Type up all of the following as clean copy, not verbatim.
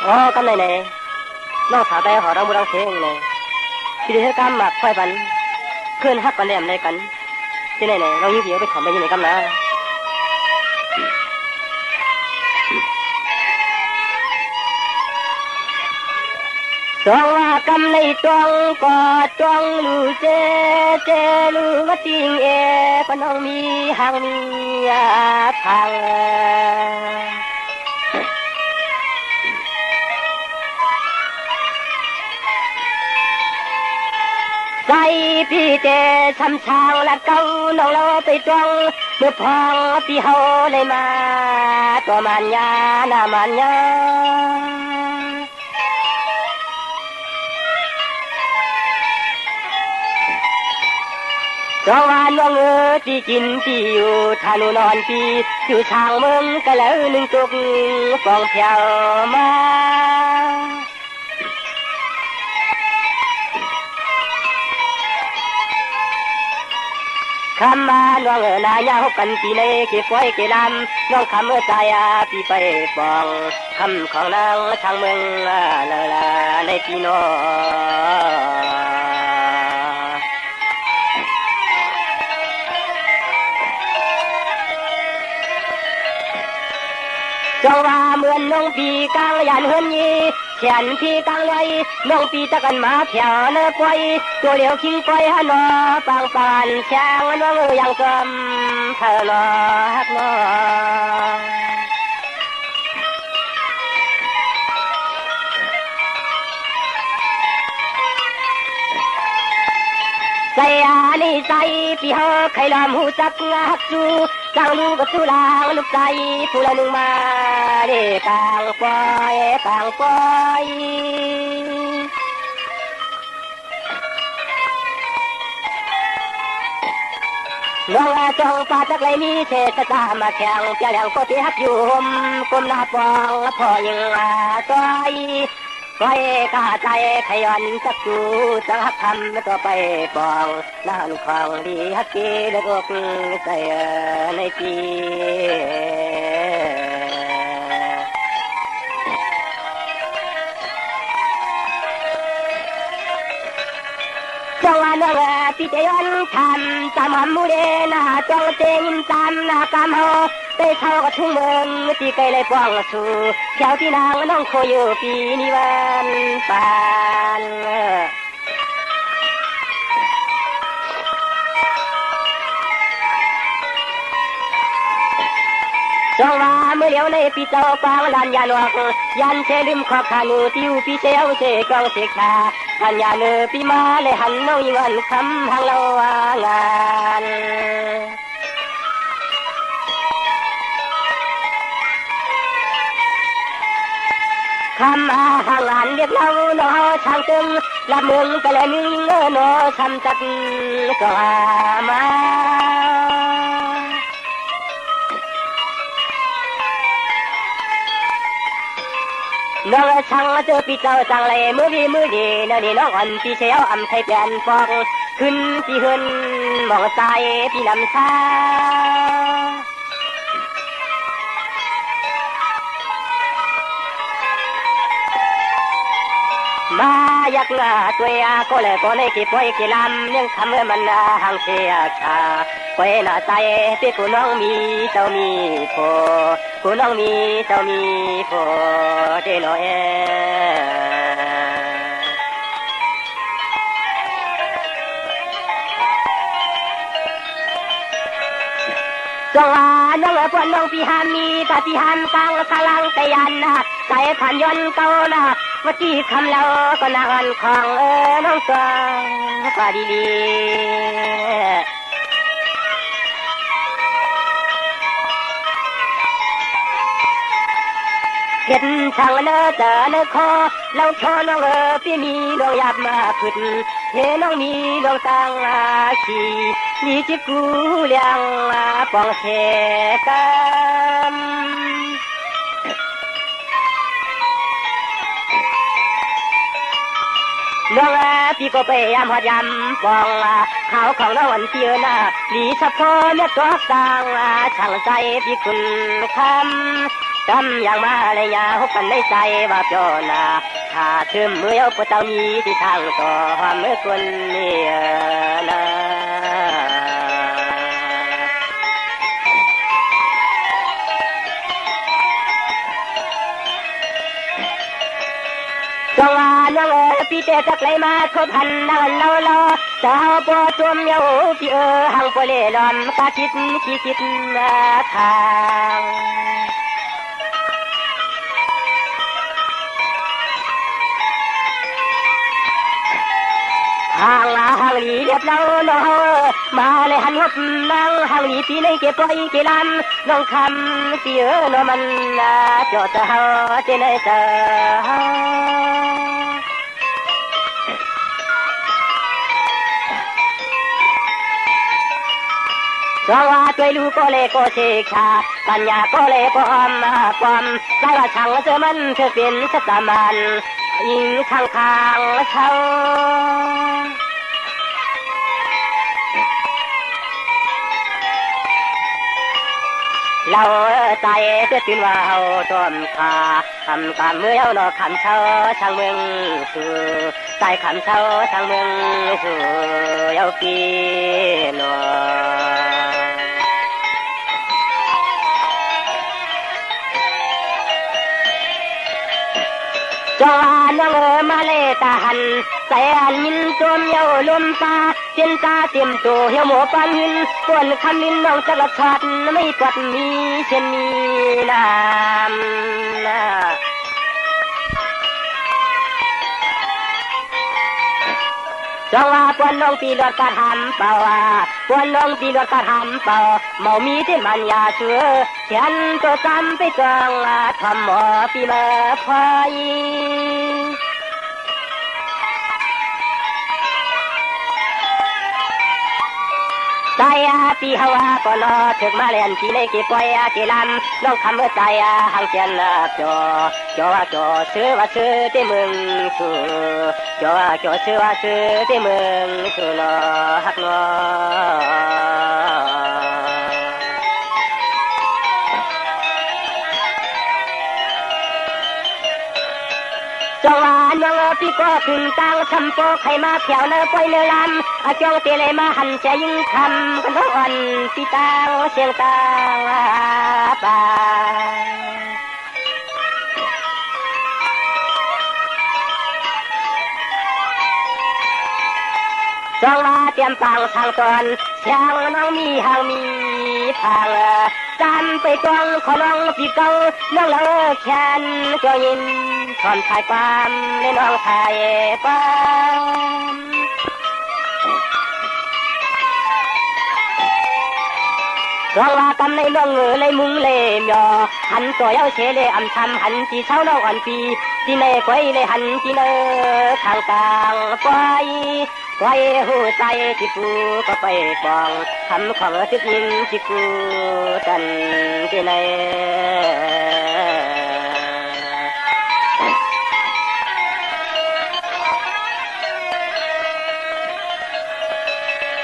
อ๋อกำไหนไหนน้องถาไปหอเราบุรังเสียงไหนที่เดือดกำหมักไฟปันเคลื่อนฮักกันแหลมในกันที่ไหนไหนเรายิ่งเดียวไปถอมไปยังไหนกำนะตวงว่ากำในตวงกอดตวงลูเจเจลูวัดติงเอปน้องมีหางมีทางใจพี่เตช้ำช้างละเก้าน้องเราไปตวงเมื่อพองพี่เฮาเลยมาตัวมันยาหน้ามันยาเพราะว่าน้องที่กินที่อยู่ทานุนอนพี่อยู่ทางเมืองก็แล้วหนึ่งตุกฟองเพียวมาคำมาน้องนายาหกันปีในเก็บไว้เก็บลำน้องคำใจพี่ไปฟองคำของนางทางเมืองละในพี่น้องจงว่าเหมือนน้องปีกลางยันเฮือนยีแขนพี่กลางไว้น้องปีตะกันมาเพียวเนื้อปล่อยตัวเหลียวคิงปล่อยฮันนอปังปานช้างน้องยังกำเธอหนอฮักนอใจนี่ใจพี่เฮาใครลำหูจักหักจูกลางลูกกับสุลางลูกใจผู้ละหนึ่งมาเด็กลางปล่อยกลางปล่อยน้องจงปาจักไรมีเศษตามาแข่งเปียแหลงก็ที่ฮักอยู่ห่มก้มหน้าปองพอยิงต้อยก้อยกาใจขยันจักจูจังฮักทำตัวไปปองนั่นของดีฮักกีเด็กอกใจในปีจังหวะน้องพี่เจยันทำตามมูเดน่าจ้องเต็มตามหน้ากำเฮาไปเข้ากับทุ่งเมืองที่ไกลเลยป้องสู่เจ้าที่นางน้องโคอยู่ปีนิวันปานจงว่าเมื่อเลี้ยวในปีเจ้าปางลานยานวกยันเชลืมขอบขานูติวปีเซลเซกองเสกชาทันยาเนอปีมาเลยหันน้องยิวันคำทางเรางานคำห่างงานเรียกเราหนอช่างตึงละเมืองก็เลยนึงหนอช้ำจัดก็มาน้องช่างเจอปีเจ้าจังเลยมือดีนั่นนี่น้องอ่อนปีเชียวอำไทยเปลี่ยนฟองขึ้นปีขึ้นมองใจปีลำชามาอยากหน้าตัวก็เลยก็เลยเก็บไว้เก็บลำยังทำให้มันห่างเสียชาไว้หน้าใจที่ผู้น้องมีเจ้ามีพอผู้น้องมีเจ้ามีพอเดโนเอจงว่าน้องพวนน้องพี่หามีกะพี่หามกลางกะลังแต่ยันนะใจผ่านยนเก่านะว่าที่คำเราก็นานของน้องตัวพอดีเห็นช่างเนื้อเจอเนื้อคอเราชอน้องพี่มีน้องหยาบมาขึ้นเห็นน้องมีน้องตังชีนี่จิกูเลี้ยงปองเสกัน น้องพี่ก็ไปยามหอดยามปองเขาของน้องวันเที่ยวนะหลีเฉพาะเนื้อตัวต่างช่างใจพี่คุณคำจำอย่างมาเลยยาหกกันได้ใจว่าโจนาถ้าเชื่อมือเอาปะเตามีที่ทางต่อความเมื่อคนนี่นะจงว่าน้องพี่เตะจักเลยมาคบหันนั่งเราสาวปอจมเยาพี่หังปเล่ลอมกะคิดขี้คิดทางhàng lý đẹp lâu nó mà lại hắn hấp năng hàng lý tí này kia quay kia làm nông khăm kia nó mình cho ta trên này ta cho tuổi lu có lệ có xe cha căn nhà có lệ có quam lại là chẳng cho mình thực hiện rất là man in khang khang sauเราใจจะตื่นว่าเฮาต้มขาคำการเมื่อเอาหนอคำเช้าช่างเมืองสู่ใจคำเช้าช่างเมืองสู่เอาปีหนอจวนน้องมาเลตาหันใส่อันมินจมเยาลมตาเส้นตาเต็มตัวเหี่ยวหมูปันหินปวนคำลินน้องจักรชัดไม่ปัดมีเช่นนี้น้ำจงว่าปวนน้องปีรถกระทำเปล่าปวนน้องปีรถกระทำเปล่าเมามีที่มันยาเชื่อเขียนตัวจำไปจองทำหมอปีมาพายใจปีหัวก็รอถึงมาเรียนที่ในกี่ปอยกี่ลำน้องคำเมื่อใจห่างเจียนจอซื้อว่าซื้อที่เมืองสู่จอซื้อว่าซื้อที่เมืองสู่นอฮักนอจงว่าน้องพี่ก็ถึงตั้งทำโปกให้มาเพียวเนื้อปอยเนื้อลำจงเตเลยมาหันจะยิ่งทำกันทั้งวันพี่ตั้งเสียงตั้งป่าจงว่าเตรียมปังทางตอนเสียงน้องมีหางมีพังจำไปตรงขอน้องพี่เก่าน้องเลิกแขนก็ยินถอนถ่ายความในน้องถ่ายความรองว่ากำในเรื่องเลยมุงเลยมอหันตัวเย้าเชเลยอำทำหันที่เช้าน้องอ่อนปีที่ในควยเลยหันที่เนอทางกลางปล่อยหูใจที่กูก็ไปปองคำของทิศยิงที่กูตันที่ใน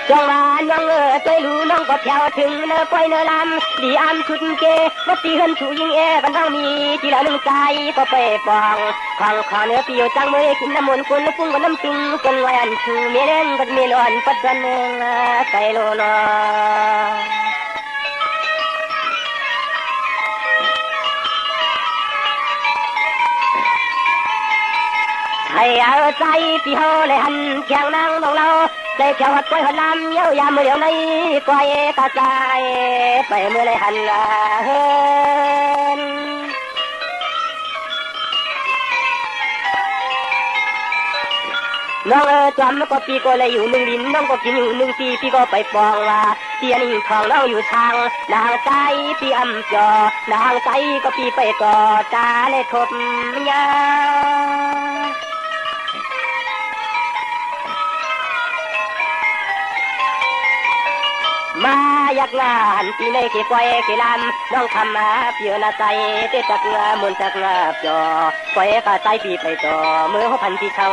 จงว่าน้องใจรู้น้องก็เที่ยวถึงเนื้อปล่อยเนื้อลำดีอันชุดเกวัดตีเฮินถูยิงกันทั้งมีที่ละหนึ่งใจก็ไปปองของขอเนื้อปีอยู่จังเมื่อกินน้ำมันต์คนฟุ้งกับน้ำจุ่มกันไว้อันชูเมียเล่นกันมีหลอนปัดกันเมืองไกลโลนอให้เอาใจที่เขาเลยหันเชียงนางของเราใจเขียวหัดกล้วยหัดลำเย้ายามมือเดียวในกล้วยกระจายไปเมื่อเลยหันเฮินน้องจำก็ปีก็เลยอยู่หนึ่งดินน้องก็กินอยู่หนึ่งปีพี่ก็ไปปองว่าเตียนิ่งของเราอยู่ทางนางใจพี่อำจอนางใจก็พี่ไปก่อจาเลยทบยามา ยักงานปีในเกี่ปล่อยเกี่ลำน้องทำมาเปียนาใจเตจักงามุนจักงาจอปล่อยกาใจปีไปต่อเมื่อพันที่เช่า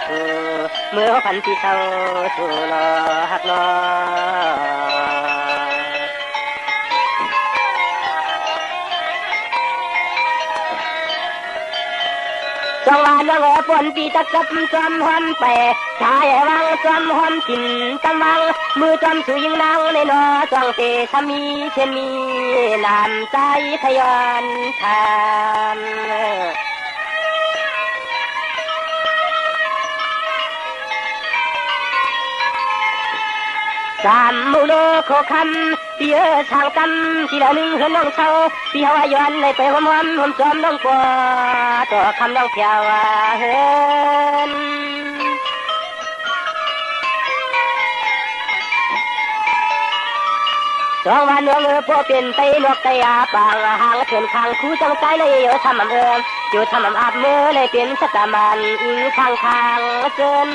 ชูเมื่อพันที่เช่าชูนอหักนอจังหวะน้องปนปีตะกับจอมหอมไปชายวังจอมหอมถิ่นตะวังมือจอมสุยิงนางในนอจังเตสามีเชมีน้ำใจทยานทานสามมุโลโคคำเปียทางกำทีละหนึ่งเฮือนน้องเช่าปีหวย้อนเลยไปหอมหอมจอมน้องกว่าต่อคำน้องเพียวเฮือนสองวันเนื้อพวกเป็นไตนกไตอาปางหางเถินคางคู่จังใจเลยอยู่ทำอำเอิญอยู่ทำอำอาบมือเลยเป็นสตามันอิงข้างเกิน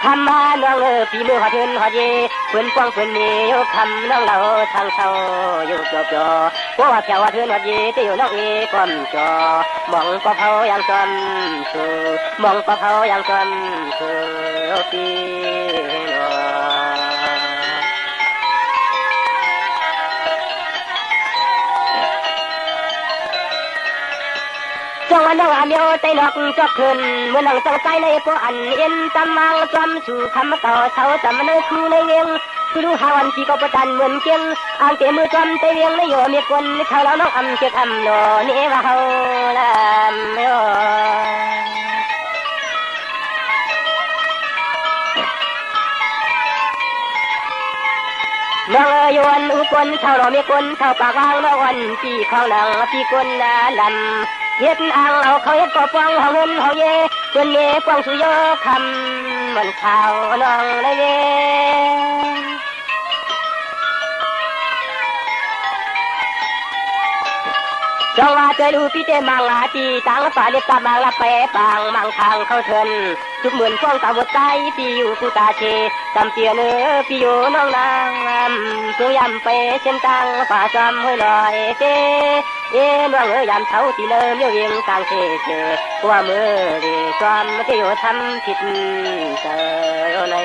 คำมาน้องปีมือหัดเทินหัดเย่เพื่อนกว้างเพื่อนเมียคำน้องเราทางเศร้าอยู่จอเพราะว่าเพียวหัดเทินหัดเย่ที่อยู่น้องเอ๋ก้มจอมองปะเผาอย่างจอมสูมองปะเผาอย่างจอมสูปีนอจังวันน้องอาเมียวใจนอกจอกขึ้นเมื่อน้องจังใจในพวกอันเอ็นจำมังจำสู่คำเก่าเท่าจำมันเลยคู่ในเวียงคือรู้หาวันที่ก็ประจันเหมือนเกียงอ่างเตะมือจำใจเวียงในโยมีคนเท่าเราน้องอำเจ็ดอำโนนี่ว่าเฮาลำโยน้องยวนอุกนเท่าเรามีคนเท่าปากวางน้องวันปีเขาหนังปีคนลำเฮ็ดอ่างเอาเขาเฮ็ดก็ฟังเฮาเงินเฮาเย่เพิ่นเย่กว้างสุโยคำมันข่าวน้องเลยเย่จังว่าเจอดูพี่เจมังอาตีตังป่าเล็บตามังละแปะปางมังทางเข้าเถินทุกเหมือนฟ้องตาบดใจพี่อยู่กูตาเชจำเตียเนื้อพี่อยู่น้องนางตัวยำไปเส้นตังป่าจำห้อยลอยเจน้องยำเท้าตีเนื้อเลี้ยวเวียงกลางเจกว่ามือดีจอมจะอยู่ทำผิดเจอใน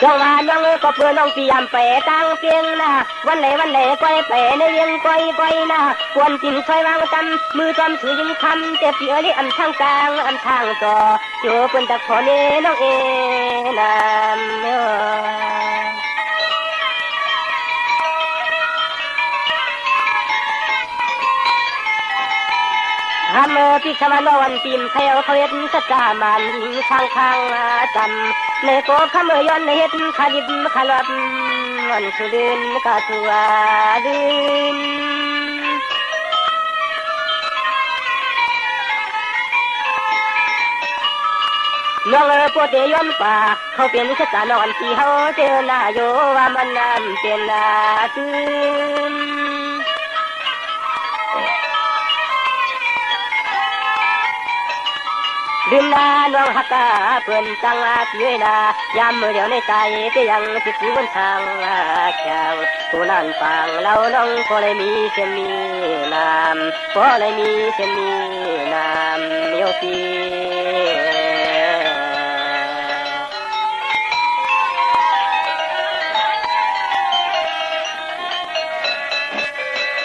จังหวะน้องก็เพื่อน้องปียำไปตั้งเพียงนะวันไหนก้อยไปในเวียงก้อยนะควรกินซอยวางจำมือจำถือยิงคำเจ็บเปียลิอันทางกลางอันทางต่ออยู่บนตะขอเนน้องเอนทำพี่ขมานวันปีนเขาเฮ็ดสัจจามันข้างจำในโกขมย้อนเฮ็ดขยิบขลับมันคือดินกะตัวดินน้องปวดย้อนป่าเขาเป็นสัจจานอนที่เขาเจอหน้าโยว่ามันน้ำเป็นตื้นดินนาน้องฮักกาเพื่อนจังอาที่นายามมือเดียวในใจก็ยังติดอยู่บนทางแข่งผู้นั้นฟังเราน้องพอเลยมีเช่นมีน้ำพอเลยมีเช่นมีน้ำเมียวปี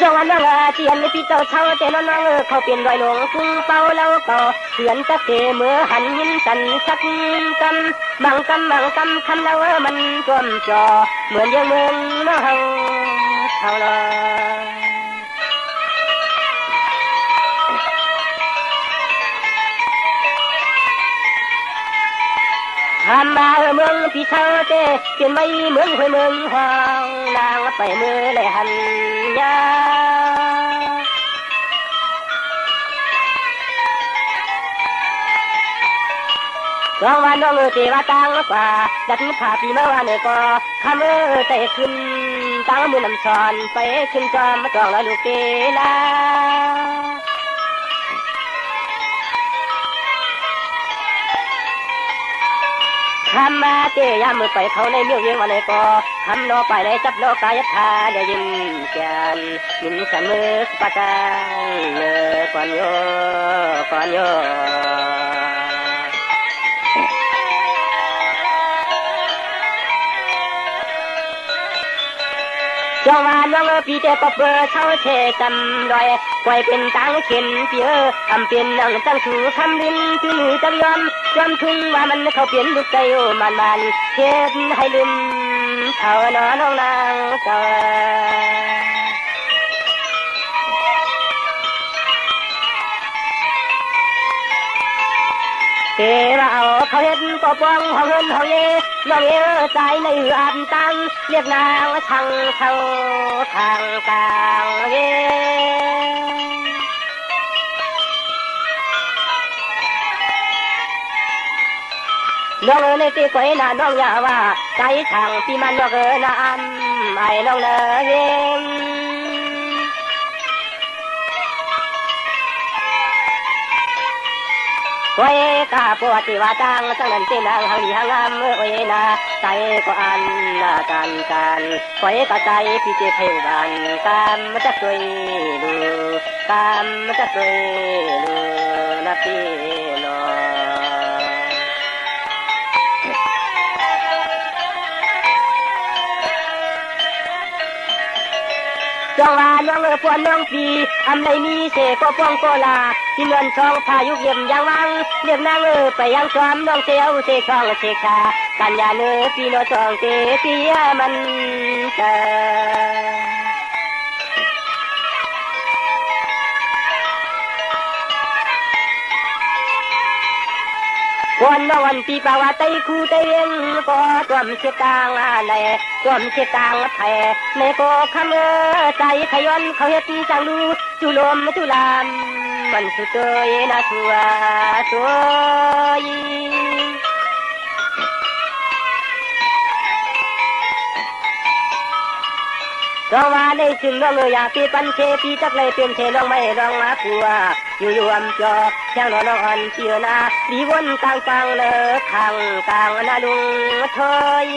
จังหวะน้องเจียนในพี่เจ้าเช่าแต่น้องเขาเปลี่ยนรอยหลงฟุ้งเป่าเล่าเป่าเถื่อนตะเกเมื่อหันยินกันสักกำบังกำคำเล่ามันจวมจอเหมือนยังเมืองน้องเท่าลอทำมาเมืองพี่เช่าเต้เปลี่ยนไม่เมืองห้วยเมืองห้องนางไปมือเลยหันยา รองวันน้องเจว่าตังกว่าดัดผ่าปีเมื่อวานก็คำใจขึ้นตั้งมือนำชอนไปขึ้นจอมมาจองแล้วลูกเกลาคำมาเจยามมือไปเขาในเมียวเยียงวันไหนก็คำโนไปในจับโนกายธาเดี๋ยวยินแกนยินขันมือปะจังก่อนโยก่อนโยจงว่าน้องปีเตก็เปิดเช่าเชจำรอยปล่อยเป็นตังเข็นเปียทำเป็นนังตั้งชูคำดินที่มือจังยอมทุ่งว่ามันเขาเปลี่ยนลูกใจโอมันเช็ดให้ลืมเขาหนอน้องนางเจ้าเกว่าเอาเขาเห็นปอปองเขาเงินเขาเย่น้องเอ๋ใจในอันตังเรียกนางช่างเขาทางกลางเย่น้องในตีก๋วยน่ะน้องอย่าว่าใจช่างที่มันน้องน่ะไอ้น้องเลยเย่โอ้ยข้าปวดที่ว่าตังตั้งนั้นเป็นนางหังดีหังงามโอ้ยนาใจก็อันนาการโอ้ยก็ใจพี่เจ้าเทวานกามมันจะสวยดูกามมันจะสวยดูนะพี่น้องจงว่าน้องปวนน้องปีทำในมีเสก็ป้องก็ลาที่เงินทองพายุเยี่ยมยังวังเรียกนางไปยังซ้อมน้องเสียวเสกช่องเสกชากันยาปีโนจองเตเตียมันเจวันนวันปีปาวาไตคูไตเองก็ตัวมเสตางอะไรตัวมเสตางไทยในก็คำใจขย้อนเขาเฮ็ดจังดูจุลมจุลามมันสุดเตยนะสัวสวยรองว่าในจึงน้องอยากปีปันเชปีจักเลยเป็นเชน้องไม่ร้องมาผัวอยู่อำจอช่างนอนเสียนาดีวนกลางฟังเลอขังกลางนาลุงเทย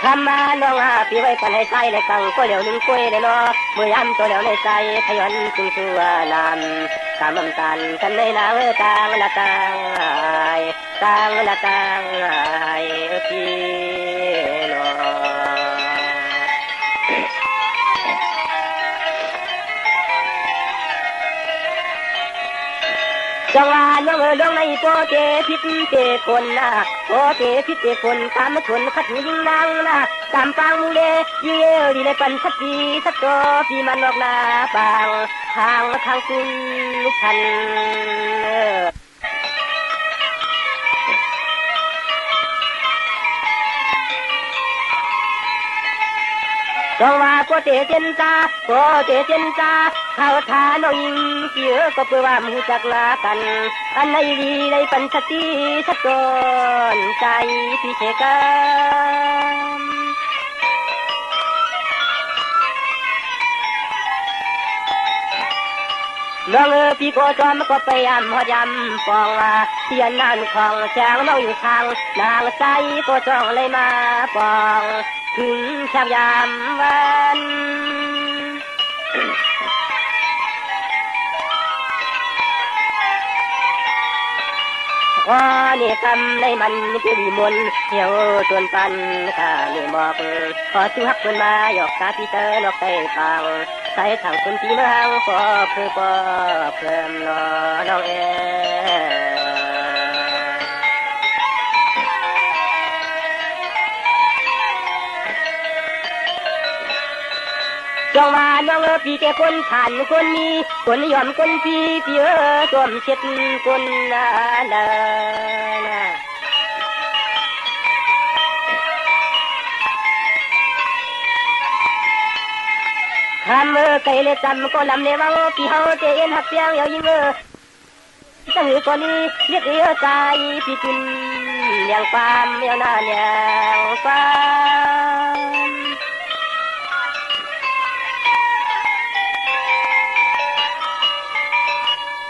คำมาน้องปีไว้ปันให้ใจเลยกังก็เหลียวนึงกล้วยเลยเนาะเมื่อยำตัวเหลียวในใจขย้อนจึงชัวนำกำมันตันกันในนางต่างละต่างต่างละต่างพี่น้องจังหวะน้องลงในโปเจพิษเจคนนะโปเจพิษเจคนตามมาชนขัดหูยิงนางนะตามปังมูเลยิงดีในปันสักทีสักโตพี่มันออกหน้าปังทางคุณฉันจังหวะโปเจเจนตาโปเจเจนตาเขาทาน้องยิงเกี่ยวก็เพื่อว่ามูจักลากันอันในดีในปัญชติสักตนใจพี่เชกันน้องพี่ก็จอมก็ไปยำหอดยำปองเทียนนานของแสงน้องอยู่ทางนางใจก็จ้องเลยมาปองถึงชาวยามวันว่านี่กำในมันจะดีมนเหี่ยวจนปันข้านี่บอกขอสู้ฮักคนมาหยอกตาพี่เตอร์นกไตฟังใส่ทางคนที่เมืองพอเพื่อพอเพิ่มน้องจงว่าน้องพี่แกคนผ่านคนนี้คนยอมคนพี่พี่ตัวมเช็ดคนน่ะค ham cây lệ tầm có làm lệ vắng kỳ hậu tê yên hạt tiếng yêu yênตั้งคนนี้เรียกเอ๋ใจพี่กินเลี้ยงฟาร์มเลี้ยงนาเลี้ยงฟาร์ม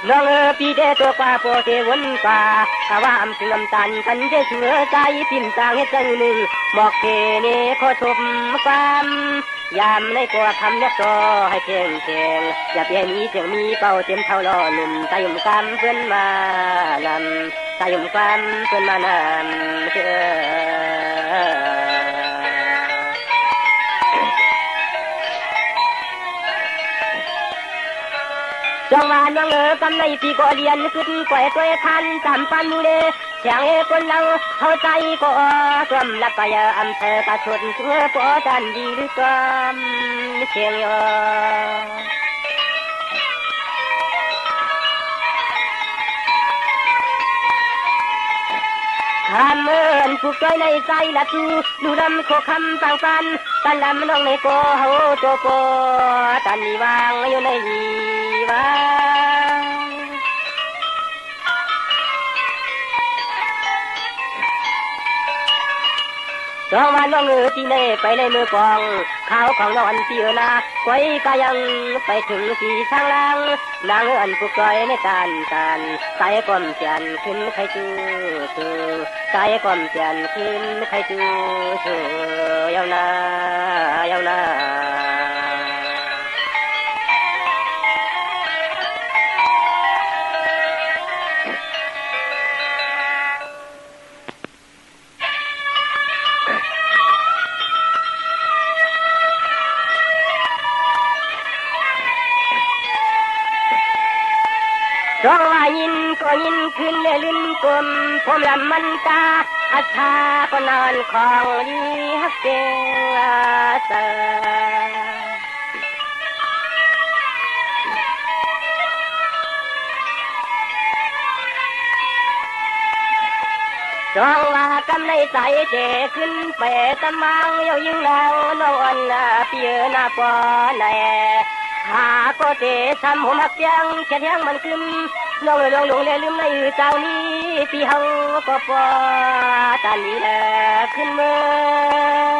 น้องพี่เดตัวกว่าโปเทวนป่าข้าวามถึงน้ำตาลกันเจเสือใจพิมพ์ต่างเฮ็ดจังหนึ่งหมอกเทนี่ขอชมความยามในกว่าคำยักษ์ต่อให้เพลงเพลงอย่าเพียงมีเสียงมีเป่าเต็มเท่าล้อหนุ่มตายุ่มกำเพื่อนมานำตายุ่มกำเพื่อนมานำเชื่อจงวานวังกำในปีก็เรียนขึ้นปล่อยตัวทันจำปันมูเลเสียงคนเราเข้าใจก็กลมลับไปอำเภอกระสุนเพื่อปอดันดีหรือกลมเชียงยอคำเอิญผูกใจในใจละจูดูดำโคคำฟังฟันตันลำน้องในโกเฮาโจโกตันมีวางอยู่ในยีวางจองวันน้องที่เน่ไปในมือกองข้าวของนอนที่นาไว้ก็ยังไปถึงที่ช่างล่างนางอันผูกใจในตานใจก้มเจียนขึ้นใครจูใจก้มเจียนขึ้นใครจูยาวนาร้องว่ายินก็ยินขึ้นเลยลื่นกลมผมลำมันตาอาชาก็นอนของดีฮักเกงอาเซร้องว่ากำในใจเจขึ้นไปตะมังเยายิ่งแล้วนอนเปียนาปอแหลหาก็เตะซ้ำหัวมักยังแค่ยังมันขึ้นลงเลยลืมในเจ้านี้พี่เฮาก็ปอตาลีแลขึ้นเมื่อ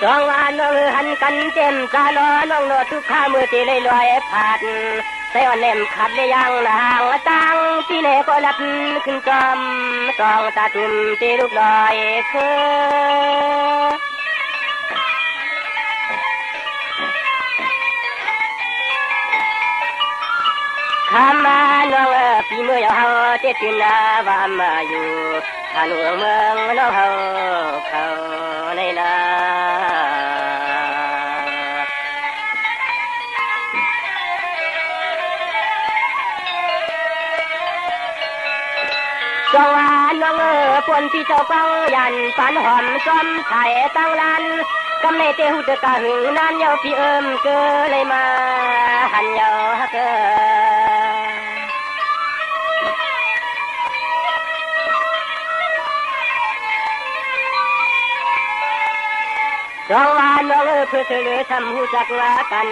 จองว่าน้องหันกันเต็มตาล้อน้องโนทุกข้ามือตีเลยลอยผ่านใส่อ่อนเล่มขัดเลยยังนางตังพี่เน่ก็รับขึ้นจอมตองตาตุ่มตีลูกลอยคือคำมาน้องพี่เมื่อเฮาเจ็ดจุนว่ามาอยู่ทางเมืองน้องเฮาเขาในนาจงว่าน้องปนที่เจ้าฟังยันฝันหอมซ้อมไถ่ตั้งลันกำในเตหุตกะหึงนั้นเยาพี่เอิมเกอเลยมาหันเยาฮักเกอจงว่าน้องเพื่อเธอทำหูจักว่ากัน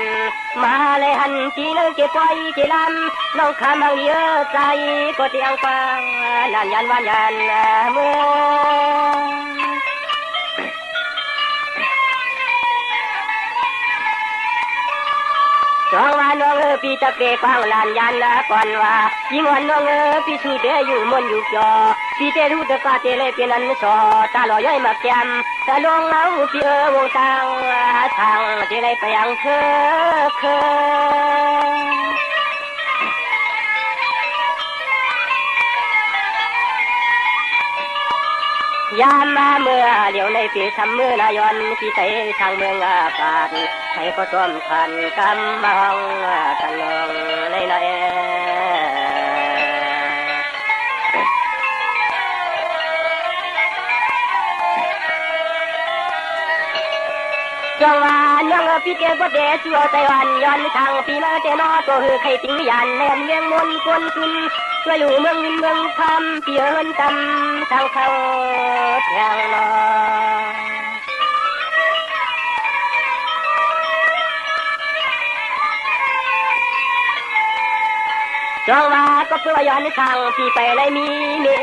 มาเลยหันจีนึงเก็บไว้จีลำน้องคำบางเยอะใจก็เตียงฟังนานยันวันยันเมื่อจงว่าน้องพี่ตะเกฟังลานยันก่อนว่ายิ่งวันน้องพี่สู้เดอยู่มนอยู่จอพี่เตรู้ตะกาเตเลยเป็นอันสอตาลอยย้อยมาแกมตะลงเอาพี่วงทางเตเลยไปยังเคยามมาเมื่อเดี๋ยวในปีทำมือนายอนพี่ใส่ทางเมืองอากาศให้ก็ต้มขันกำบังกันลงในจงว่าน้อง พี่เจ้าบ่เดชัวใจวันย้อนทางพี่มาเจนอตัวคือใครทิ้งยันแนมเลี้ยงมนกวนขึ้นช่วยอยู่เมืองวินเมืองคำพี่เอิญจำทางเขาแทงนอจงว่าก็เพื่อย้อนทางพี่ไปเลยมีเมี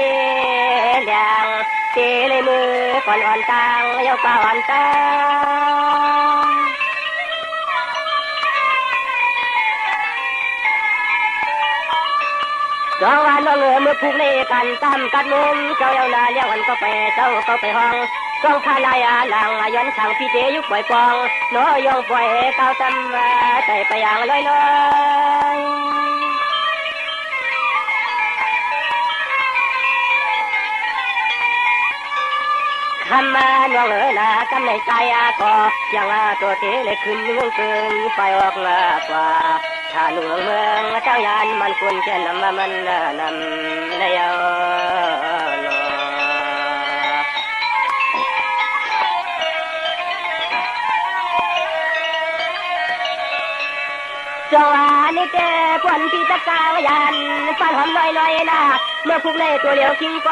ยงเจเลยมือก่อนอ่อนตังยกป่าอ่อนตังจงว่าน้องเมื่อผูกเลกันตั้มกัดมุมเจ้าเยานาเลี้ยงวันก็ไปเจ้าก็ไปห้องจงพาลายหลังย้อนทางพี่เจยุกปล่อยปองน้อยองปล่อยเก้าตั้มใจไปอย่างลอยคำมาน้องนากำในใจก็ยังตัวเตเลยขึ้นเมืองเกินไปออกลากว่าถ้าหลวงเมืองเจ้ายานมันควรจะนำมันนำเลยจงนี่เจ้ควันพี่จักรยานฟันหอมลอยๆนะเมื่อพุกเล่ตัวเดียวทิ้งไป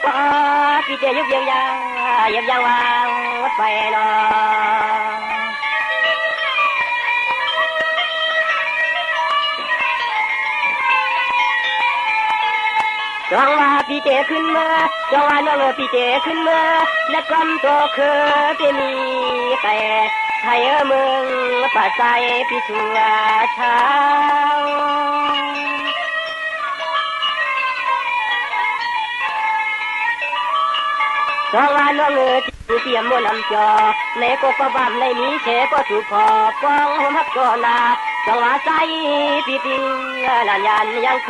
ก็พี่เจ้ยุบเยียวยาเยียบยังวางวัดไปนอจงว่าพี่เจ้ขึ้นมาจงว่าน้องพี่เจ้ขึ้นมาและกำตัวคือที่มีแต่ไทยเมืองป่าใจพี่ชัวเช้าจงว่าน้องที่เตรียมมวนำจอในก็ประบำในนี้เชก็ถูกพอป้องหักจอนาจงว่าใจพี่ติงหลานยันยังเค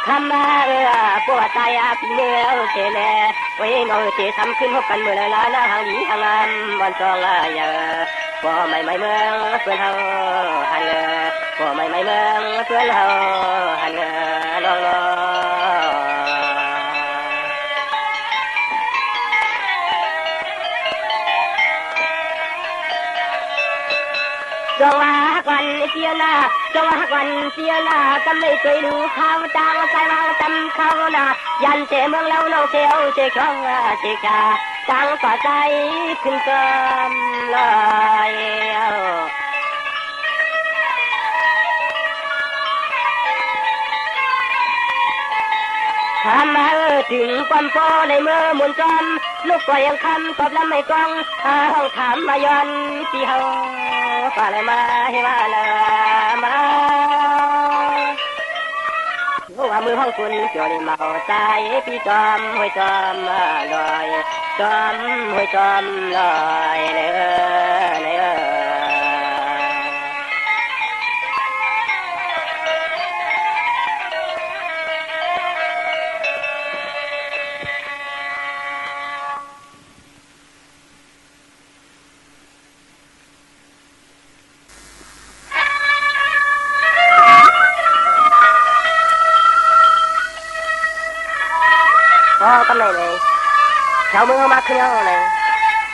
คำมาปวดใจพี่เนื้อเจเล่ไว้เงาเจทำขึ้นพบกันเมื่อละหน้าหางดีหางงามบอนจองเยอะพอไม่เมืองเพื่อนเฮาหันเลยพอไม่เมืองเพื่อนเฮาหันลองจงว่าวันเสียละจงว่าวันเสียละกำไม่เคยรู้ข่าวจางใจวางจำเขานะยันเจเมืองเราน้องเสียวเจคองเจกาจางป่าใจขึ้นกำลอยทำมาถึงความโปในเมื่อมุนจอมลูกก็ยังคำตอบแล้วไม่กองห้องถามมาย้อนที่เฮาฝ่าเลยมาให้มาละมาว่ามือห้องคุณเกี่ยวในเมาใจพี่จอมห้วยจอมลอยจอมห้วยจอมลอยเลยกำไรเลยแถวเมืองมาขึ้นเอาเลย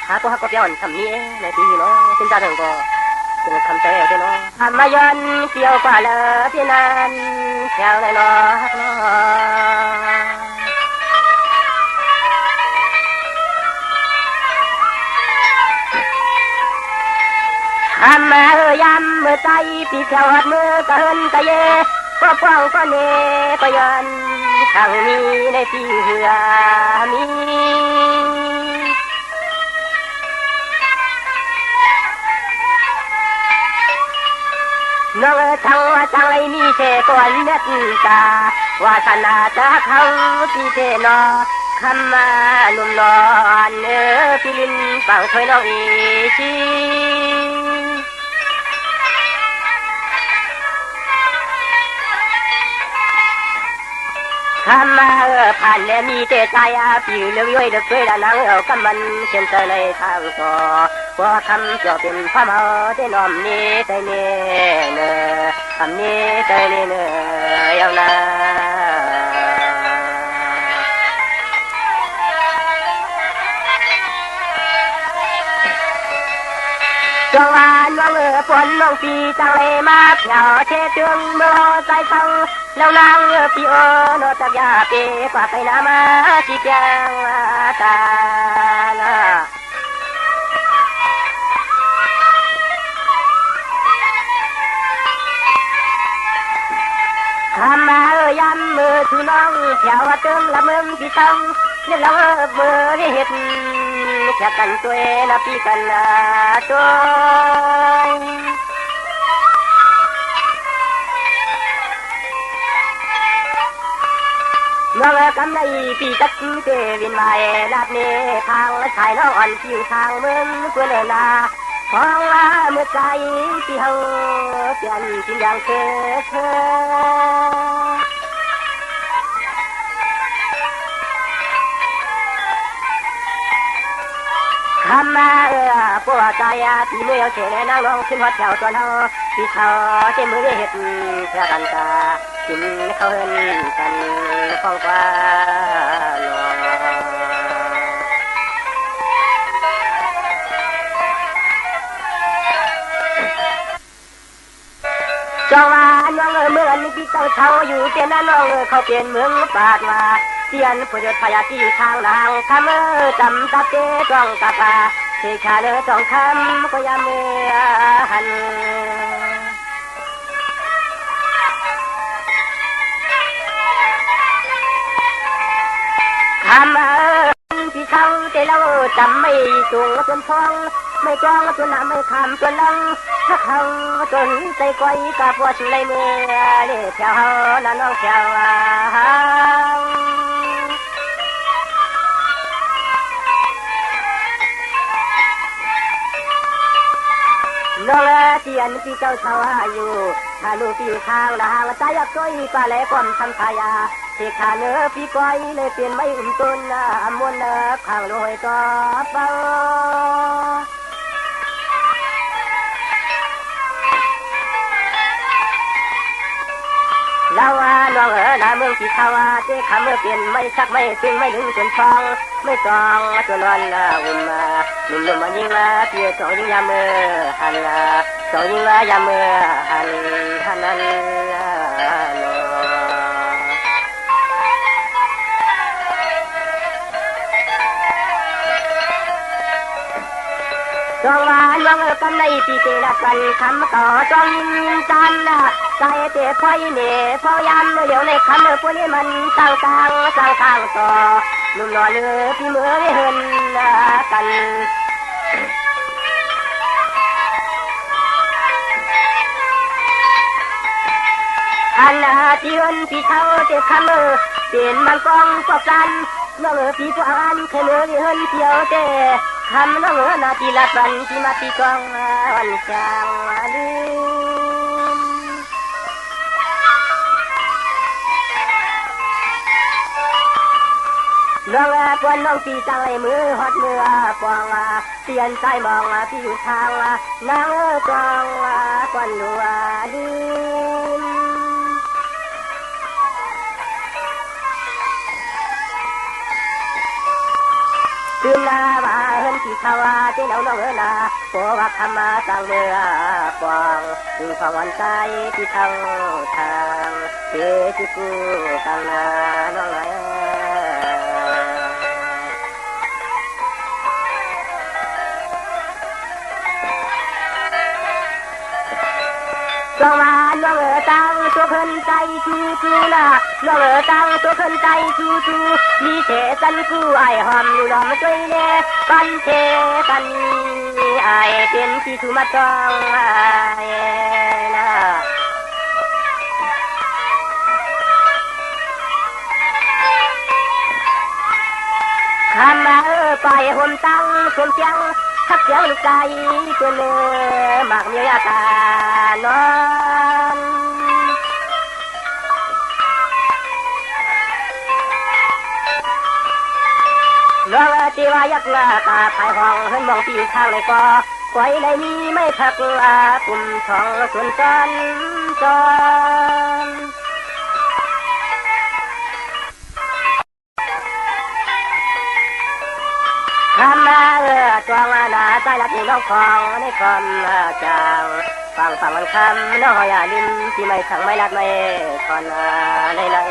หาตัวหักก็ย้อนทำนี้ในที่เนาะเป็นตาเดิงก็เป็นคำเตะเนาะทำมาย้อนเกี่ยวกว่าเลยที่นั้นแถวไหนเนาะฮักเนาะทำมายำมือใจปีแถวหัดมือก็เฮินตะเย่ก็ป้องก็เนก็ย้อนทางนี้ในที่เหือมีน้องทางว่าทางไรนี่เชก่อนเม็ดตาวาสนาจะเขาที่เจนอคำมาหนุ่มนอนพี่ลินฟังช่วยน้องอีชีคำมาผ่านแล้วมีเตใจผิวเลือยเลือยละนังเอากำมันเช่นเธอในทางต่อว่าคำจะเป็นพระมาได้นอมนี้ใจเนื้อคำนี้ใจเนื้อยาวนา จังหวะน้องฝนน้องปีจังเลยมาเหงาเชตึงเมื่อใจเศร้าแล้วนางพี่โอนตักยาเปฝากไปน้ำมาจีแกงตาคำมาย้ำมือชูน้องแถวตึงละมึงพี่ต้องเนี่ยเรามือได้เห็นแค่กันตัวนะพี่กันตัวเมื่อกำไรปีตักเตวินมาลาดเนทางและชายน้องอ่อนผิวทางเมืองเพื่อนนาห้องละเมื่อใจที่เฮาเปลี่ยนกินอย่างเธอคำมาปวดใจที่มือเอาเฉยนั่งร้องขึ้นวัดแถวตัวเฮาที่เขาเต็มมือเห็ดแค่กันตากินเขาเห็นกันฟ้องฟ้าลอยจังหวะน้องเมืองที่เจ้าเช่าอยู่เต็มนั้นน้องเขาเป็นเมืองปาดว่าเตียนผู้ยศพยาที่ทางนางคำจำตาเต้จ้องตาปาเสกชาเนื้อจ้องคำก็ยามเมื่อหันคำที่เขาแต่เราจำไม่สูงจนฟองไม่จ้องจนหนาไม่คำจนลังถ้าเขาจนใจก้อยกับว่าชุเลยเมื่อเลี้ยแถวเขานั่นน้องแถวน้องเตียนที่เจ้าชาวอยู่ถ้าลูกอยู่ข้างละหางใจอยากก้อยปลาแหลกความทำทายาเสกขาเนื้อพี่ก้อยเลยเปลี่ยนไม่อุ่นตุนมวนข้างลอยก็เบาลาวาน้องนาเมืองที่เขาเจ้คำเมื่อเปลี่ยนไม่ชักไม่ซึ่งไม่ถึงจนฟองไม่จองจนวันอุ่นมาหนุ่มๆมายิงมาเที่ยวสองยิงยามเมื่อหันสองยิงมายามเมื่อหันนั้นจองวานวังกำในปีเตละกันคำต่อจองยินจันใจเตะพอยเน่พอยามเดี๋ยวในคำพวกนี้มันต่างต่อหนุ่มหล่อเลือพี่เมื่อเห็นกันอันที่เห็นพี่เท่าเตะคำเปลี่ยนบางกองพวกกันน้องพี่พวกอันเคยเมื่อเห็นเที่ยวเตะคำน้องนาทีละวันที่มาตีกองวันจางลืมน้องกวนน้องตีจังเลยมือหอดมือปองเตียนใจมองที่อยู่ทางนางกองกวนลัวลืมคืนนาว่าเห็นที่เขาเจ้าน้องนาโปวักธรรมะต่างเมื่อปองถึงพวันใจที่ทางเจ้าที่กูต่างนาน้องจงมาน้องตั้งตัวเพิ่นใจชูละน้องตั้งตัวเพิ่นใจชูมีเสสันคู่ไอหอมล้อมช่วยเล่กันเทกันไอเป็นที่ชูมาจ้องไอนะคำมาไปห่มตั้งสมเสียงทักเสียงลูกใจตัวเนื้อหมากเมียตานอนน้องจีวายักหน้าตาภายห้องเห็นมองที่อยู่ข้างในก็ไว้ในนี้ไม่พักปุ่มทองส่วนกันจอนค ทำมาตัวหนาใจละที่น้องฟองในความจางฟังมันคำน้องอย่าลืมที่ไม่ทั้งไม่รักไม่คนในละ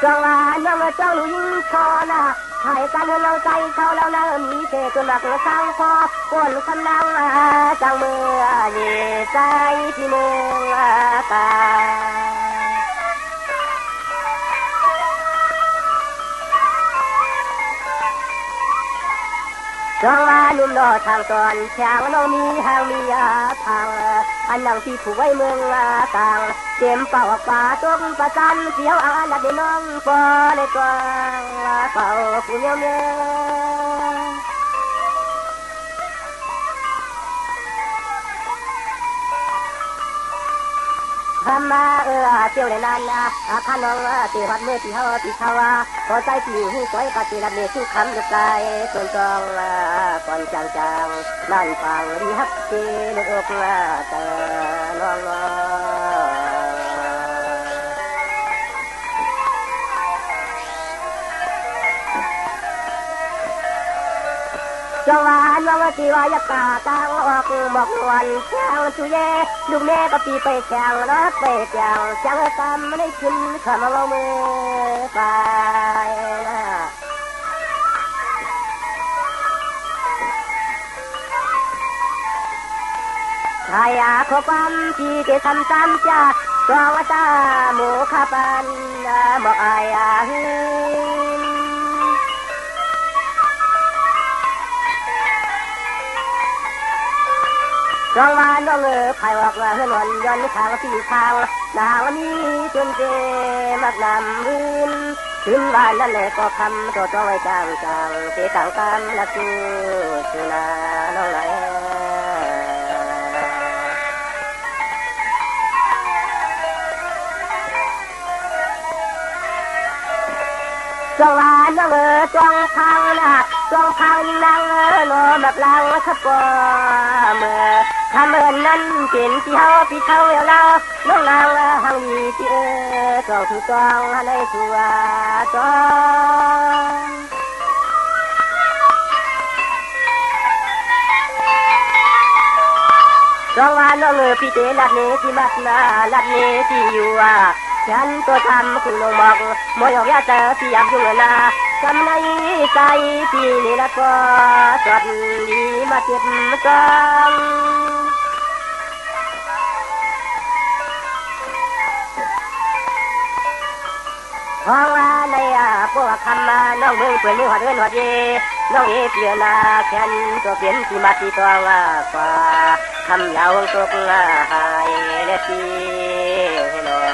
จังหวะน้องเจ้าหนูยิ่งชอนะให้กันเราใจเขาแล้วนะมีเจตุนักสร้างพอคนคำนังจังเมื่อเย่ใจที่เมืองตาจังหวะนุ่มนอทางตอนช่างน้องมีหางมีทางอันยังที่ผู้ไว้เมืองต่างเจ็มเป่าป่าต้มประจันเสียวอันดับน้องปอในตัวเป่าผู้เมียเมียทำมาเที่ยวในนั้นข้าน้องตีหัดมือตีเขาพอใจตีหูสวยปฏิรับเลี้ยงคำจะใจส่วนจองก่อนจางนั่นฟังดีฮักตีลูกอกเตอน้องจังหวะน้องตีว่ายากาตางออกบอกวันแข่งสุเย่ลูกแม่ก็ตีไปแข่งรถไปแข่งจังตามไม่ได้ขึ้นข้ามาเอามือไปนะชายขอความที่จะทำตามจ้าตรองตาหมูข้าปันบอกอายรองว่าน้องไผ่ออกมาเฮือนวันย้อนทางที่ทางนางนี้จนเจมักนำวินถึงบ้านนั่นแหละก็คำตัวต้องไว้จางเสียต่างกันละจูสุนาน้องไหลจังหวะน้องจ้องพังนะจ้องพังนางโนแบบลังขบเมื่อทำเอินนั้นเป็นที่เฮาพี่เขาเราน้องนางหังดีที่จ้องถูกจ้องในตัวจ้องจังหวะน้องพี่เตลัดเนที่มักนาลัดเนที่อยู่ฉันตัวทำคือลงบอกมอยอกยาเจอที่อยากยุ่งนาทำในใจที่นี่ละก็สดดีมาเก็บกังห้องในพวกคำน้องเมืองเปลี่ยนมือหัดเงินหัดเยน้องเอเปลี่ยนแขนตัวเปลี่ยนที่มาที่ตัวกว่าคำยาวตกหายเล็ดที่นอ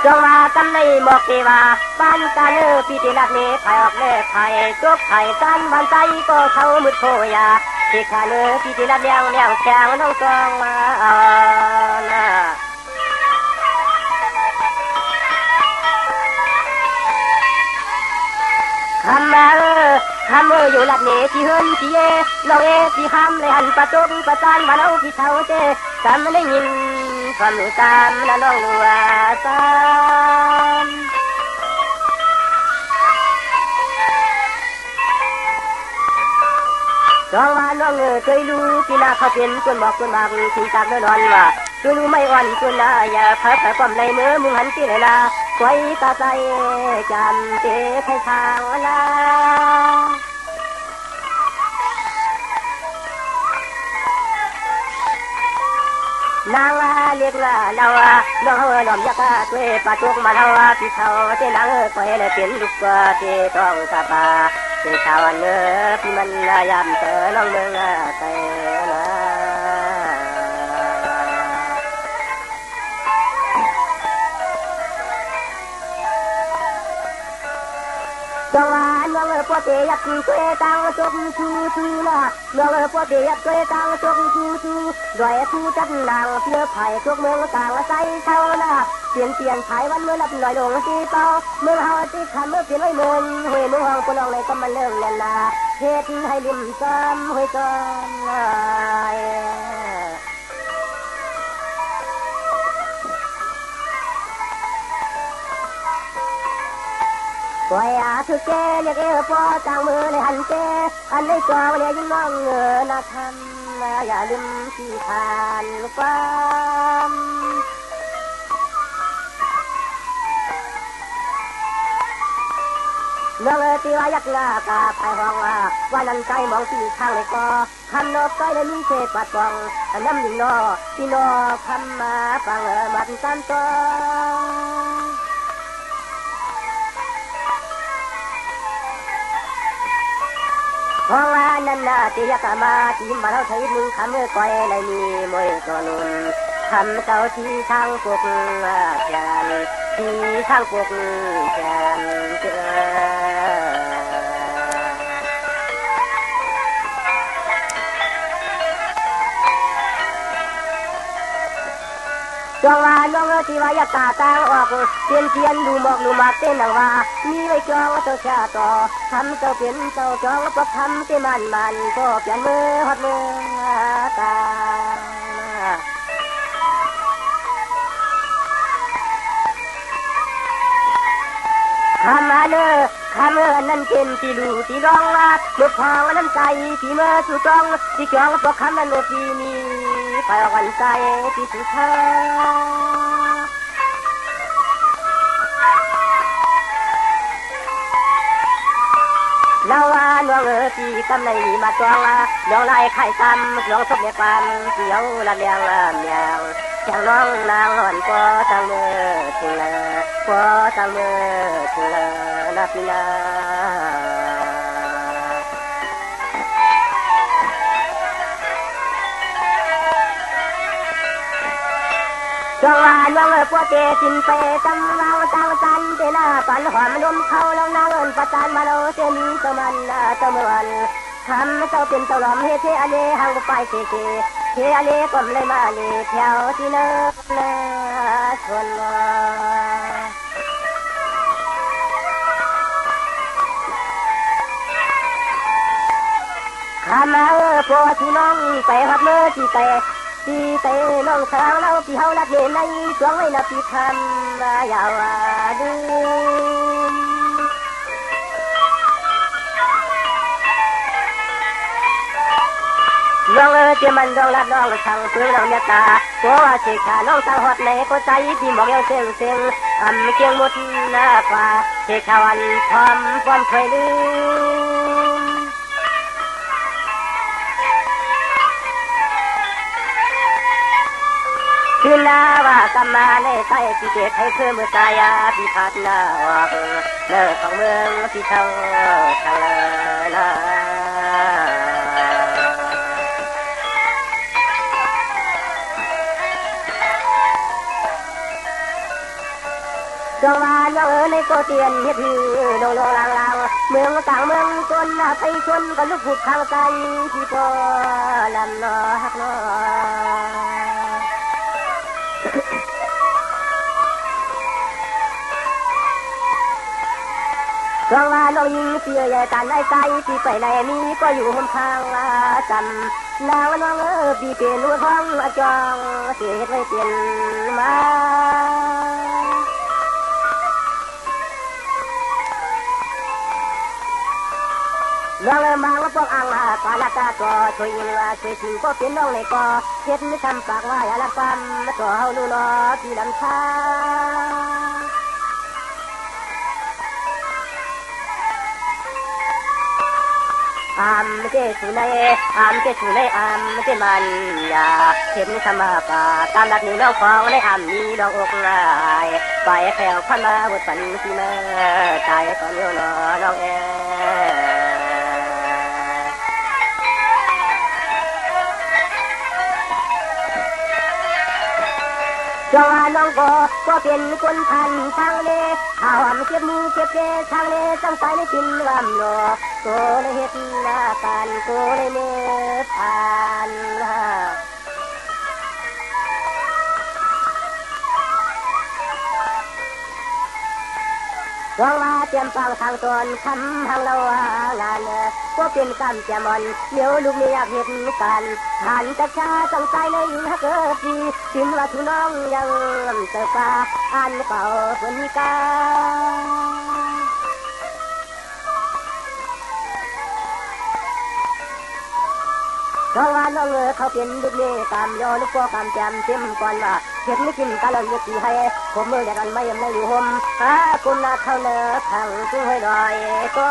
จงว่ากันในหมอกเทวาบ้านกันพี่ที่รักนี้ไผ่ออกเล่ไผ่จุกไผ่กันบ้านใจก็เขามืดโคยาที่ขาเนื้อพี่ที่รักเลี้ยงแข็งน้องจองมาเอานะคำมาคำอยู่หลับเนที่เฮินที่เย่น้องเอที่คำเลยหันประตูประจานบ้านเอาพี่เท่าเจจำไม่ได้ยินความรู้ตามและน้องรู้ว่าตามจองว่าน้องเคยรู้ที่นาเขาเป็นคนบอกคนบางที่ตามนอนว่าตัวรู้ไม่อ่อนตัวน่าอย่าเพิ่มความในมือมึงหันที่ไหนล่ะไว้ตาใจจำเจ๊ให้ทางละนางเรียกเราน้องหล่อมยักษ์ตัวปะตุกมาเท่าพี่เขาเจ้านางคอยเลยเป็นลูกกว่าที่ต้องตาปาเจ้าชาวเนื้อพี่มันยามเจอน้องเมืองเตนะจังหวะน้ องพวกเตียกเกยตังจบชูนะน้องพวกเตียกเกยตังจบชูด้วยผู้จัดนางเพื่อไผ่ทุกเมืองต่างใจเท่านะเปลี่ยนไผ่วันเมื่อรับหน่อยลงที่เป้าเมื่อเฮาที่ขันเมื่อเปลี่ยนไว้เมืองห้วยมือห้องคนองเลยก็มันเริ่มแน่นนาเฮ็ดให้ริมซ้ำห้วยซ้ำปล่อยทุกแกเรียกพอจางมือในหันแกอันในจอเนี่ยยิ่งมองเงินนะทำอย่าลืมที่ทานความเมื่อตีว่ายักหน้ากาภายห้องว่านั้นใจมองที่ข้างเลยก็คำนกก็เลยมีเศษปัดฟองน้ำยิ่งนอที่นอคำมาฟังมันกันตัวห้องนั้นน่ะที่ยักมาที่มาเราใช้มือคำเมื่อก่อยเลยมีมวยตัวนุ่นคำเจ้าที่ทางปกแขนที่ทางปกแขนจงว่าน้องที่ว่าอยากตาตางออกเทียนดูหมอกดูมาเต้นว่ามีไว้จองเจ้าชาต่อทำเจ้าเป็นเจ้าจองประทำที่มันก็เปลี่ยนมือหดมือตาคำมาเนอคำนั้นเป็นที่ดูที่ร้องลูกพองนั้นใจที่เมื่อสุจองที่จองพวกคำนั้นโลกีนี้ไปวันใจที่สุดท้ายเราว่าน้องที่กำในมาจองน้องไล่ไข่ตำน้องสมเด็จความเสียวละเลียงเมียงจังน้องนางอ่อนก็จังมือถึงละก็จังมือถึงละนับนาจงว่าน้องพวกเจสินไปจำเราจังจันเจน่าปันหอมลมเขาลองนางเอิญประจานมาเราเจมีเจ้ามันเจ้าเมื่อวันทำเจ้าเป็นเจ้าหลอมเฮเทอเลหังไปเทเทอเลก็เลยมาเลแถวที่เนิบนาชนข้ามาพวกที่น้องไปหัดเมื่อที่ไปน้องสาวเราที่เฮาลักเห็นในช่วงไว้นับปีคำยาวดูน้องเจ้ามันน้องรัดน้องช่างเพื่อน้องเมตตาเพราะว่าเสียขาน้องตั้งหดในก็ใจที่มองยังเสียงเกียงมุดหน้าฟ้าเสียขาวันพร้อมเคยลืมคืนลาว่ากำมาในใจที่เจ็บให้เพื่อเมื่อตายพิพาทนาวังเลิกของเมืองที่เท่าทางนาจงว่าน้องในโกเตียนเฮ็ดหือโลลางเมืองต่างเมืองจนไปชนกันลุกหุบทางใจที่พอลำนอฮักนอจงว่าน้องยิงเสียใหญ่การได้ใจที่ไปไหนนี้ก็อยู่บนทางจำแล้วน้องปีเป็นลูกห้องจองเสียเฮ็ดไว้เปลี่ยนมาน้องมาว่าพวกอังปาลากาก็ช่วยชิงก็เป็นน้องในก็เฮ็ดไม่ทำปากว่าอย่าละความก็เฮาลูนอที่ลำชาเจสุนัยเจสุนัยเจมันยาเห็นธรรมะป่าตามหลักนี้น้องฟองในมีดอกอกลายไปแผ่วพันมาบทฝันที่เมื่อตายก่อนโยนน้องจ จงว่าน้องก็เป็นคนพันทางเลหาหอมเก็บมือเก็บเจทางเลจังใจในกินลำโลโกเลยเฮ็ดหน้าการโกเลยเมื่อผ่านหวังว่าเตรียมฟังทางตนคำทางเรางานก็เป็นกรรมแจมอนเดี๋ยวลูกไม่อยากเห็นกันหันจักชาจังใจในฮักเกิดดีถึงว่าทุน้องยังเติบฟ้าอันเก่าเพิ่นกาเพราะว่าน้องเขาเป็นลูกนี่กามยอลูกพ่อกามแจมเต็มก่อนว่าเห็นไม่กินกันแล้วยึดตีให้ผมมืออย่างนั้นไม่ยังไม่อยู่ห่มคุณน่าเท่าเนื้อขังช่วยหน่อยก็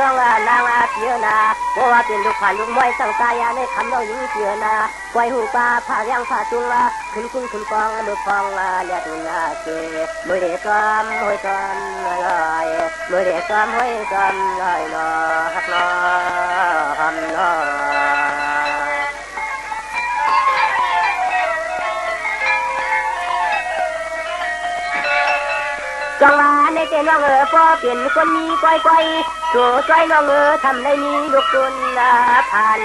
น้องนางเพียนาเพราะว่าเป็นลูกผ่านลูกมวยสังกายในคำเราหญิงเพียนาไว้หูปลาผ่าเลี้ยงผ่าจุงขึ้นคุ้งขึ้นกองมือฟองเลียตุนาเกมือเด็กซ้อมห้อยซ้อมลอยมือเด็กซ้อมห้อยซ้อมลอยลอยฮักลอยฮัมลอยจังหวะในเต้นน้องพอเปลี่ยนคนมีก้อยสู่ใจน้องทำได้มีลูกตุนผ่าน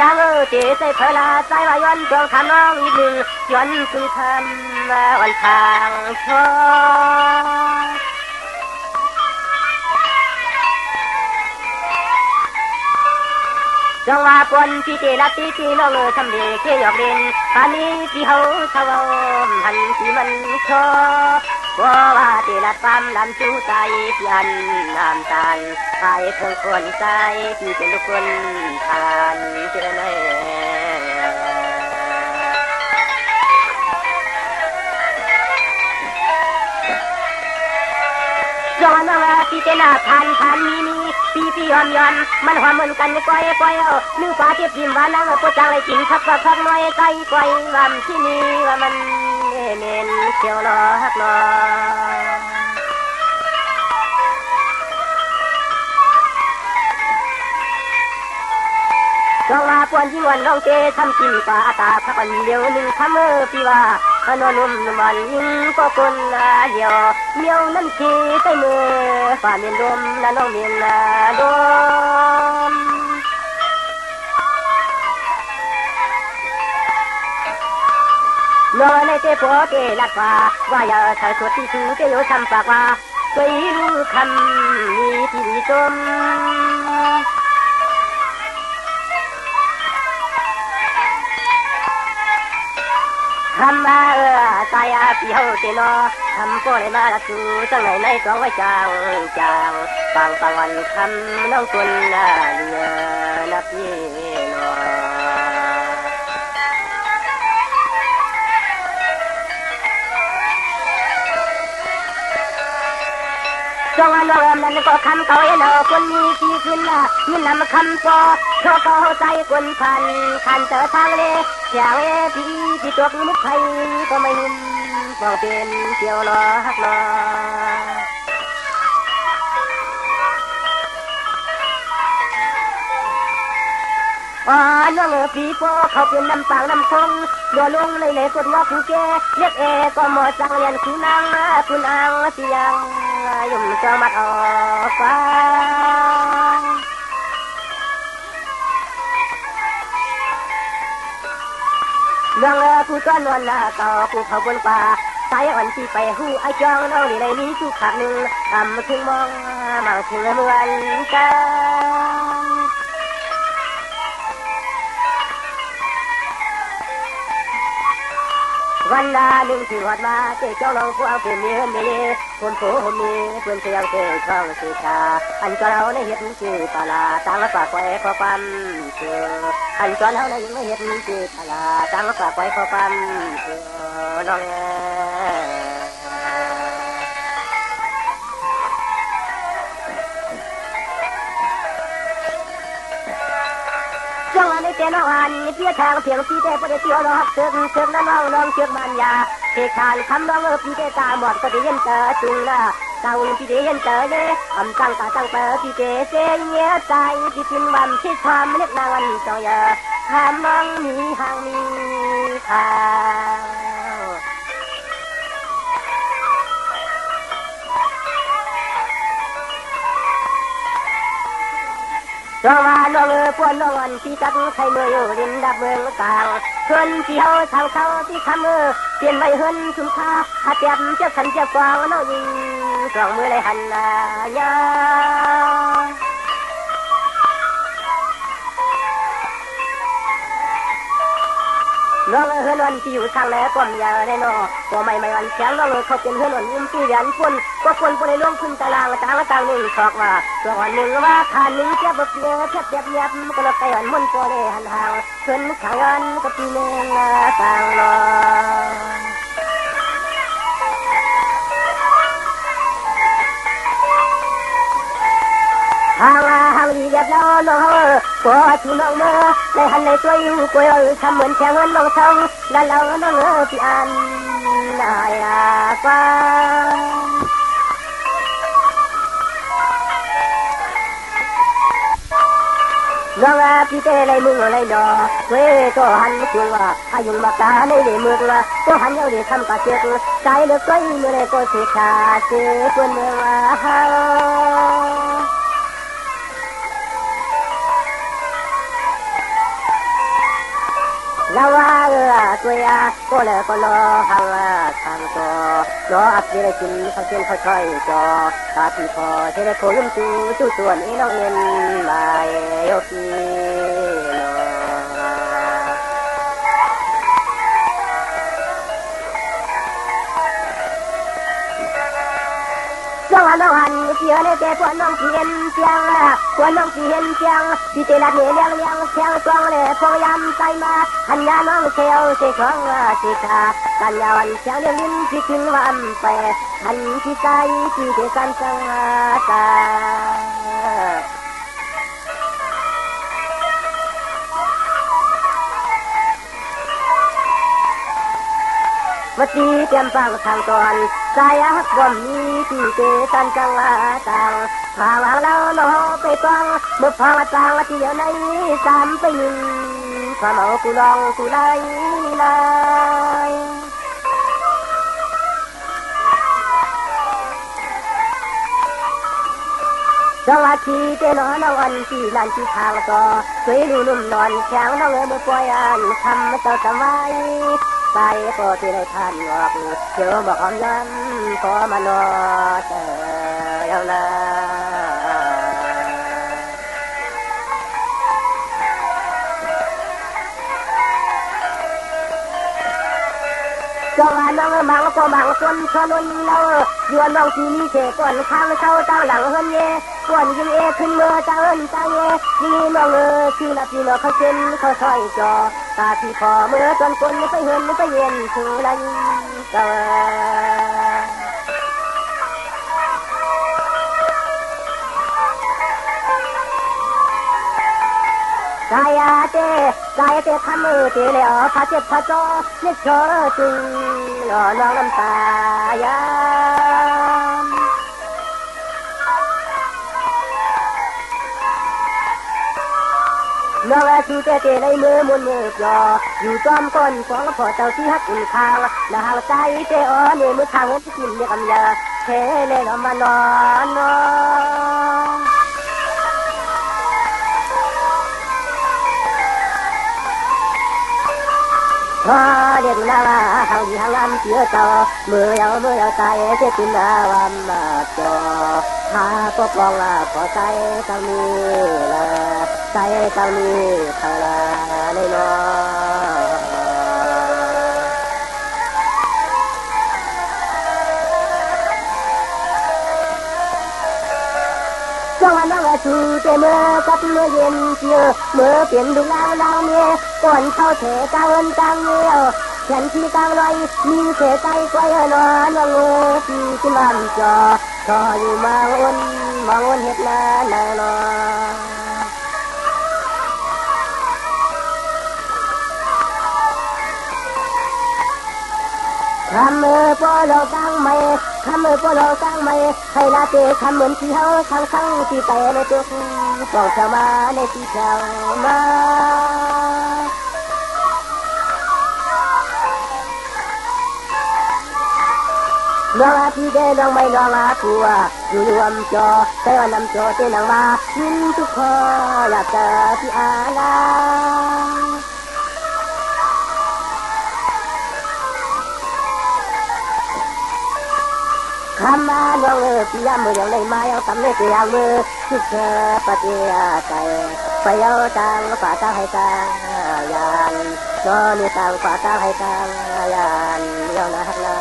นางเจ๊ใส่เพลาใส่วาย้อนเพื่อทำน้องอีกหนึ่งย้อนคือทำวันทางชอจังหวะปนพี่เจรัตตีที่น้องทำเด็กเกี่ยวเล่นอันนี้ที่เขาเท่าหันที่มันชอว่าเจรัตความลำชูใจเพียนน้ำตาลใครเพิ่งคนใจพี่เป็นลูกคนทานเจริญเลยย้อนว่าพี่เจน่าทานมีพี่หอมย้อนมันหอมเหมือนกันก้อยนึกว่าเทียบพิมพ์ว่านั่งปวดจังเลยกินพักน้อยใจก้อยลำที่นี่ว่ามันเน้นเขียวรอฮักรอจงว่าปวนที่วันน้องเจทำกินปลาตาพักวันเดียวหนึ่งทำพี่ว่าขนมมันยิ่งก็คนเดียวเมียวนั่นขี้ใส่มือฝ่าเมียนดมและน้องเมียนดมน้องในเจ้าพ่อเจ้าลักว่าว่าอย่าใส่สุดที่ถือเจ้าทำปากว่าเคยรู้คำมีที่ดีจมทำมาตายพี่เฮาเจนอทำก็เลยมาละสู่จังไหนในสองไว้จางปังวันคำน้องคนเรือนับพี่นอจงน้องนั้นก็คำเขาเนาคนมีที่ขึ้นเงินนำคำพอโชคเขาใจคนพันขันเจอทางเลอย่างพี่ตัวมุกไทยก็ไม่นุ่มฟองเป็นเกี่ยวรอฮักรอน้องพี่พ่อเขาเป็นน้ำปังน้ำคงดัวลงเลยกดว่าผู้แก่เรียกก็หมดจังเรียนคือนางคุณอังเสียงยุ่มจะมัดออกฟ้าเรื่องผู้ก้อนนวลต่อผู้เขาบนป่าสายอ่อนที่ไปหูไอ้จ้องน้องนี่ได้มีทุกขักหนึ่งทำถึงมองมาถึงเหมือนกันวันหนึ่งที่หอดมาเจ้าเจ้าน้องพวกผู้มีเงินดีคนโผล่มีเพื่อนเสียงเจ้าช่องสื่อชาอันก็เราในเห็นชื่อปลาต่างละฝากไว้ขอความเชื่ออันก็เราในยังไม่เห็นชื่อปลาต่างละฝากไว้ขอความเชื่อน้องจังหวะในเจ้าน้องอันเพียทางเพียงที่แต่ประเดี๋ยวเราเชิงน้องเชือกมันยาเทคานคำน้องพี่เจ้าตาหมดก็ได้ยินเจอจุงละ sao chỉ để yên tờ nhé âm tăng cả tăng tờ chỉ để xe nhé tay chỉ tin bầm chỉ tham nước nàng ăn cho giờ ham mong mi hàng mi thao choว่าน้องปวนน้องอันที่จักใครเมื่ออยู่ริมดับเมืองต่างเพื่อนที่เฮาทางเขาที่คำเปลี่ยนไว้เฮือนชุมค่าหาเจ็บเจ็บขันเจ็บกวางน้องยิงสองมือเลยหันหน้ายาน้องเฮือนวันที่อยู่ทางไหนก้มยาแน่นอก็ไม่วันแข็งน้องเขาเป็นเฮือนวันยิ้มที่ยันคนก็คนในร่วงขึ้นตารางต่างหนึ่งชอกว่าตัววันหนึ่งว่าขาหนึ่งเจ็บเนื้อเจ็บเย็บก็เราไปหันมุ่นโปเลหันห่างเพื่อนขายอันก็ปีเนื้อต่างรอhàng đi đẹp lo nó có chú nó mơ này hắn này tôi yêu quê ở thăm mượn chàng hơn lòng sông là lâu nó ngỡ thì ăn lại qua nó khi tê này mừng ở đây đó quê có hắn chuông à hay dùng mặt cá này để mượt là có hắn nhau để thăm cả chiếc trái được quay mưa này có thể cả chế quên mưaเราตัวก็เลยก็รอทางตัวรออับจะได้กินเขาเช่นเขาช่อยจอตาปีพอจะได้โคลุ่มตู้ส่วนนี้น้องเงินมาโยกีน้องน้องหันเสียในแต่พวกน้องเพียนเสียงละพวกน้องเพียนเสียงที่เตลัดเนี่ยเลี้ยงเสียงตรงเลยพยายามใจมาหันยาน้องเสียวเสียของเสียขากันยาวันเสียงเลี้ยงลิ้นที่ถึงวันไปหันที่ใจที่เด็กกันจังตามาตีเตรียมฟังทางตอนสายฮักบ่มีที่เตตันจังต่างพาวางเราโนไปกองเมื่อพาวต่างที่อยู่ในสามไปยิงความเอากูลองกูไล่ไล่สวัสดีเจ้าน้องน้องอันที่นั่นที่ทางต่อสวยดูนุ่มนอนแข็งน้องเมื่อปล่อยอันทำต่อสมัยไปก็ที่ได้ผ่านออกเชื่อบอกหอมย้ำขอมานอเจอยังนะจังหวะน้องมังก็มังคนชนนเรายวนน้องที่มีเศษก่อนข้างเข้าตั้งหลังเฮินเย่ก่อนยิงขึ้นเมื่อตาเอินตาเย่ยิงน้องที่นับที่น้องเขาเช่นเขาซอยจอตาที่พอเมื่อจนคนไปเฮินไปเย็นถึงไรก็กายเตทำมือเตเลยพาเจ็บพาจอเล็กชอจึงหล่อน้องน้ำตายามน้องชูเตในมือมุนมือยออยู่จอมก้นของพอเจ้าที่ฮักอุ่นข้าวแล้วหางใจเตเนี่ยมือข้างที่กินเรียกกันยาเทเลยเรามานอนพอเด็กนาหางหางอันเสียต่อเมื่อใจเจ็บเป็นวันมาจอหาก็ปองพอใจตั้งนี้ละใจตั้งนี้ทางละในน้อจังหวะน้องชูเตเมื่อกับเมื่อเย็นเชียวเมื่อเปลี่ยนดูเราเมียก่อนเข้าเถกางเงินกางเงี้ยวฉันที่กางลอยมีเถใจก้อยนอนน้องที่ขึ้นลำจอคอยอยู่มองวนเห็ดนานนอท ำมือโปโลกังไม่คำมือโปโลกังไม่ให้ลาเตคำเหมือนที่เฮาทั้งที่ใจในตุกส่องเช้ามาในที่เช้ามาน้องอาพี่เดน้องไม่น้องอาผัวอยู่รวมจอแต่ว่านำจอเต้นนังมายินทุกคนอยากเจอที่อาลาคำมาน้องพี่ยามมือยังได้มายังทำได้เพียงมือทุกเธอปฏิญาใจไปเอาตังฝากตังให้ตังยานน้องมีตังฝากตังให้ตังยานเลี้ยวนะฮักนา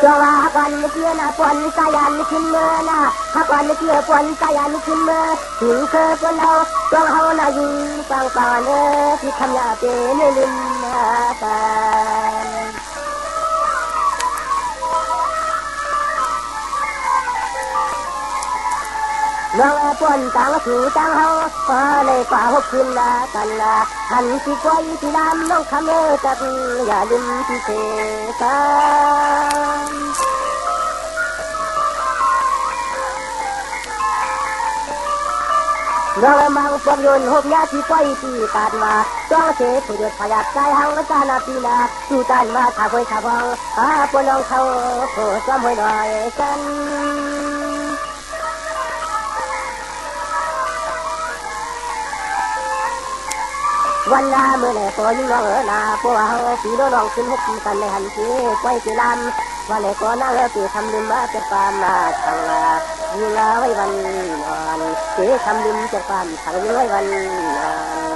จงอาวันเกี่ยนะปนสายันขึ้นเมื่อนะหากวันเกี่ยปนสายันขึ้นเมื่อถึงเคยปนเราจงเฮานายิงฟังป่าเนื้อที่ทำยาเป็นลืมนาตาน้องปนต่างสู่ต่างเฮาพอในป่าหกคืนละกันละหันที่ก้อยที่ดำน้องคำเมื่อจักอย่าลืมที่เทกันน้องมังปนยนหกยาที่ก้อยที่กาดมาจ้องเสพผู้หยุดพยักใจหังจานาปีนาสู่ตันมาขาคอยขาบองปนน้องเขาโผล่ซ้ำหอยหน่อยกันวันนาเมื่อไหร่พอยิ่งน้องนาพวกเขาปีโดน้องขึ้นหกกันในหันทีไว้ที่ลำวันไหนก็น่าปีทำลืมมาจะปามมาทางยิ่งไว้วันนอนปีทำลืมจะปามทางยิ่งไว้วันนอน